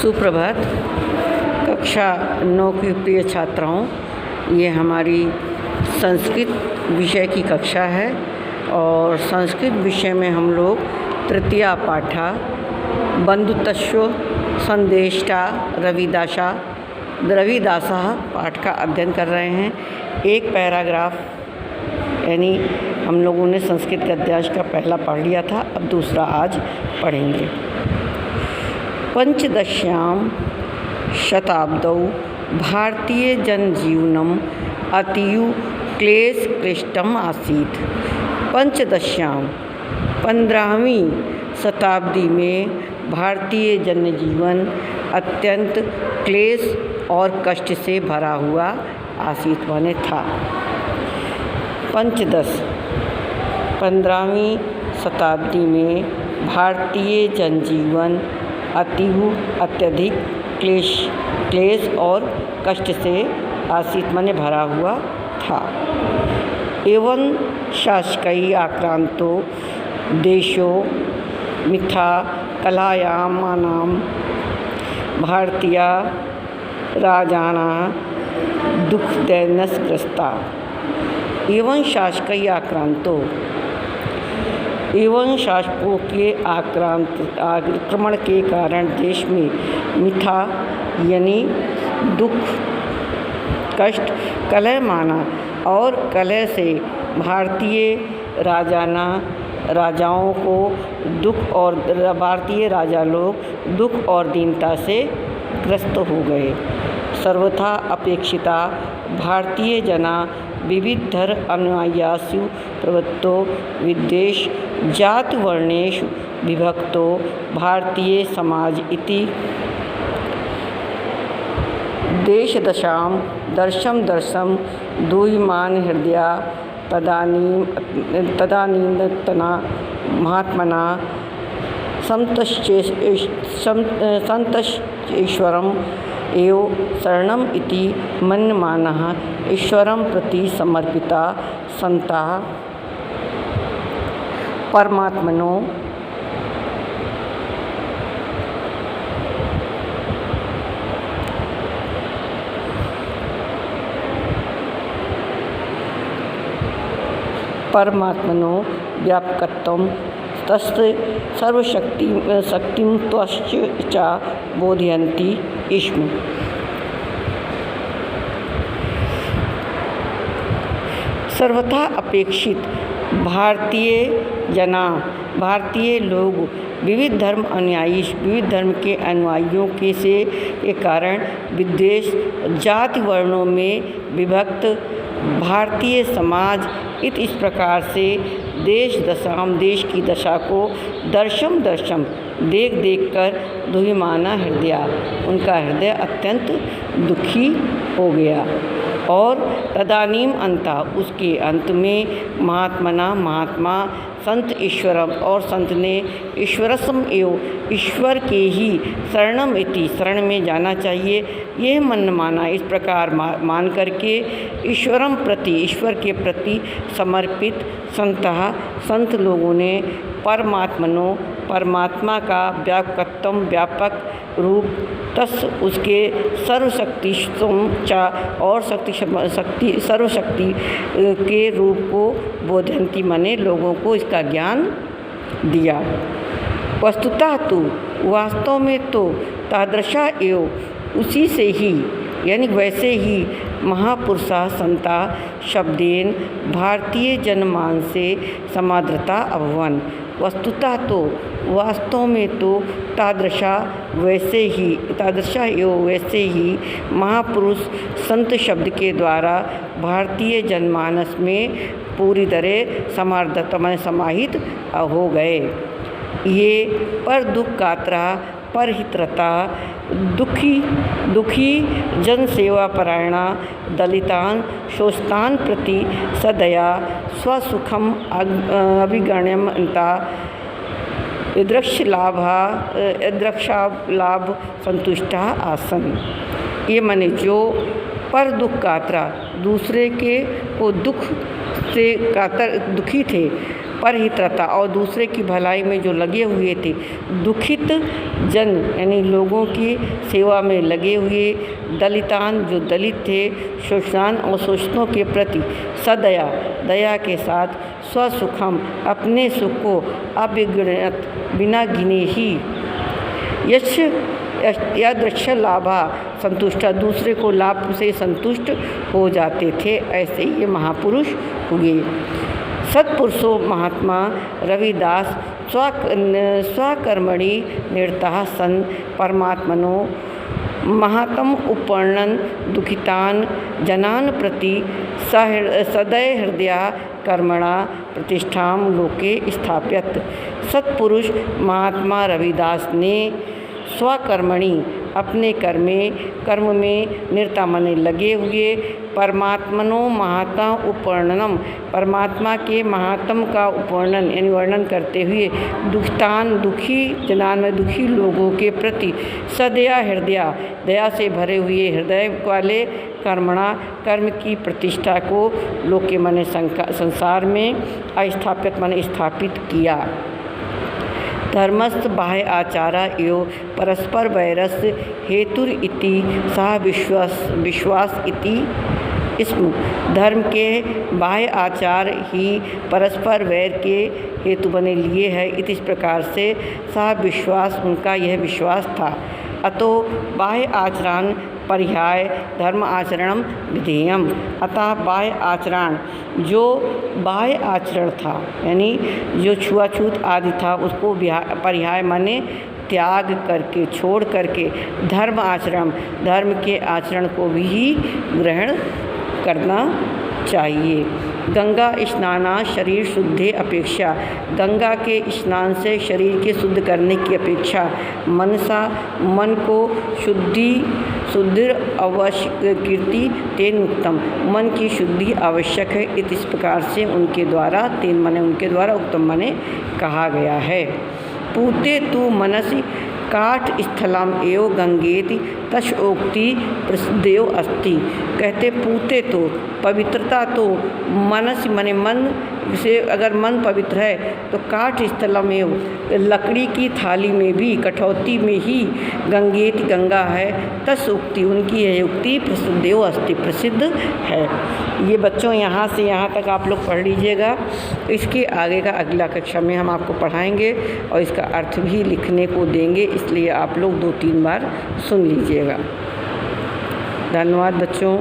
सुप्रभात। कक्षा 9 की प्रिय छात्राओं, ये हमारी संस्कृत विषय की कक्षा है और संस्कृत विषय में हम लोग तृतीया पाठा बंधुत्व संदेष्टा रविदासा पाठ का अध्ययन कर रहे हैं। एक पैराग्राफ यानी हम लोगों ने संस्कृत गद्यांश का पहला पढ़ लिया था, अब दूसरा आज पढ़ेंगे। पंचदश्यां शताब्दौ भारतीय जनजीवनम अतीव क्लेशक्लिष्टम् आसीत्। पंचदश्यां 15वीं शताब्दी में भारतीय जनजीवन अत्यंत क्लेश और कष्ट से भरा हुआ आसीत माने था। पंचदश 15वीं शताब्दी में भारतीय जनजीवन अत्यधिक क्लेश और कष्ट से आसीत माने भरा हुआ था। एवं शासकीय आक्रांतो देशो मिथ्या कलायामानां भारतीय राजाना दुःखदैन्यग्रस्ता। एवं शासकीय आक्रांतो एवं शासकों के आक्रमण के कारण देश में मिथ्या यानी दुख, कष्ट, कलह माना और कलह से भारतीय राजाओं को दुख और भारतीय राजा लोग दुख और दीनता से ग्रस्त हो गए। सर्वथा अपेक्षिता भारतीय जना विविध धर्म अनुयायिषु प्रवृत्तो विद्वेष जात वर्णेषु विभक्तो भारतीय समाज इति देशदशां दर्शम दूयमान हृदया तदानीन्तना महात्मना संतश्चेश्वरम् एव शरणम् इति मन्यमानः ईश्वरं प्रति समर्पिता संताः परमात्मनो व्यापकत्वं तस्य सर्वशक्तिं त्वश्च बोधयन्ति स्म। सर्वथा अपेक्षित भारतीय लोग विविध धर्म के अनुयायियों के कारण विद्वेष जाति वर्णों में विभक्त भारतीय समाज इस प्रकार से देश की दशा को दर्शम देख कर दुहिमाना हृदय उनका हृदय अत्यंत दुखी हो गया। और तदानीम अंता उसके अंत में महात्मा संत ईश्वरम और संत ने ईश्वरसम एवं ईश्वर के ही शरणम इति शरण में जाना चाहिए, यह मन माना। इस प्रकार मान करके ईश्वर के प्रति समर्पित संत लोगों ने परमात्मा का व्यापक रूप तस् उसके सर्वशक्ति के रूप को बोधयन्ति माने लोगों को इसका ज्ञान दिया। वस्तुतः तो वास्तव में तो तादृशा एवं उसी से ही यानी वैसे ही महापुरुषा संता शब्देन भारतीय जनमानसे समादृता अभवन। वस्तुतः तो वास्तव में तो तादृशा एवं वैसे ही महापुरुष संत शब्द के द्वारा भारतीय जनमानस में पूरी तरह समाहित हो गए। ये पर दुख कातरा पर हितरता दुखी जन सेवा परायणा दलितान शोषितान प्रति सदया स्वसुखम अभिगण्यन्ता दृक्षालाभ संतुष्टा आसन। ये माने जो पर दुख कातरा दूसरे के को दुख से दुखी थे परहितरता और दूसरे की भलाई में जो लगे हुए थे, दुखित जन यानी लोगों की सेवा में लगे हुए, दलितान जो दलित थे, शोषण और शोषणों के प्रति सदया दया के साथ, स्वसुखम अपने सुख को अभिगणत बिना गिने ही, यश यादृक्ष लाभा संतुष्टा दूसरे को लाभ से संतुष्ट हो जाते थे, ऐसे ये महापुरुष हुए। सत्पुरुषों महात्मा रविदास स्वकर्मणि निरतः सन परमात्मनो महात्म उपवर्णन दुखितान जनान प्रति सदय हृदया कर्मणा प्रतिष्ठां लोके स्थाप्यत। सत्पुरुष महात्मा रविदास ने स्वकर्मणि अपने कर्म में निरता मने लगे हुए, परमात्मनो महात्मा उपवर्णनम परमात्मा के महात्म का उपवर्णन यानी वर्णन करते हुए, दुखितान दुखी जनान में दुखी लोगों के प्रति, सदया हृदया दया से भरे हुए हृदय वाले, कर्मणा कर्म की प्रतिष्ठा को लोके मने संसार में, अस्थापित मने स्थापित किया। धर्मस्थ बाह्य आचारा एवं परस्पर वैरस हेतुर इति सह विश्वास इति स्म। धर्म के बाह्य आचार ही परस्पर वैर के हेतु बने लिए है, इस प्रकार से सह विश्वास उनका यह विश्वास था। अतो बाह्य आचरण पर्याय धर्म आचरणम विधेयम। अतः बाह्य आचरण जो बाह्य आचरण था यानी जो छुआछूत आदि था, उसको पर्याय माने त्याग करके छोड़ करके धर्म आचरण धर्म के आचरण को भी ग्रहण करना चाहिए। गंगा स्नाना शरीर शुद्धे अपेक्षा, गंगा के स्नान से शरीर के शुद्ध करने की अपेक्षा मनसा मन को शुद्धि अवश्य कीर्ति तेन उत्तम, मन की शुद्धि आवश्यक है। इस प्रकार से उनके द्वारा तेन मने उनके द्वारा उत्तम मने कहा गया है। पूते तु मनसि काठ स्थलम एवं गंगेति तस्ोक्ति प्रसिद्धेव अस्ति। कहते पूते तो पवित्रता तो मनस मने मन से, अगर मन पवित्र है तो काठ स्थलम एवं लकड़ी की थाली में भी, कठौती में ही गंगेति गंगा है, तस्ोक्ति उनकी यह युक्ति प्रसिद्धेव अस्ति प्रसिद्ध है। ये बच्चों यहाँ से यहाँ तक आप लोग पढ़ लीजिएगा। इसके आगे का अगला कक्षा में हम आपको पढ़ाएंगे और इसका अर्थ भी लिखने को देंगे, इसलिए आप लोग 2-3 बार सुन लीजिएगा। धन्यवाद बच्चों।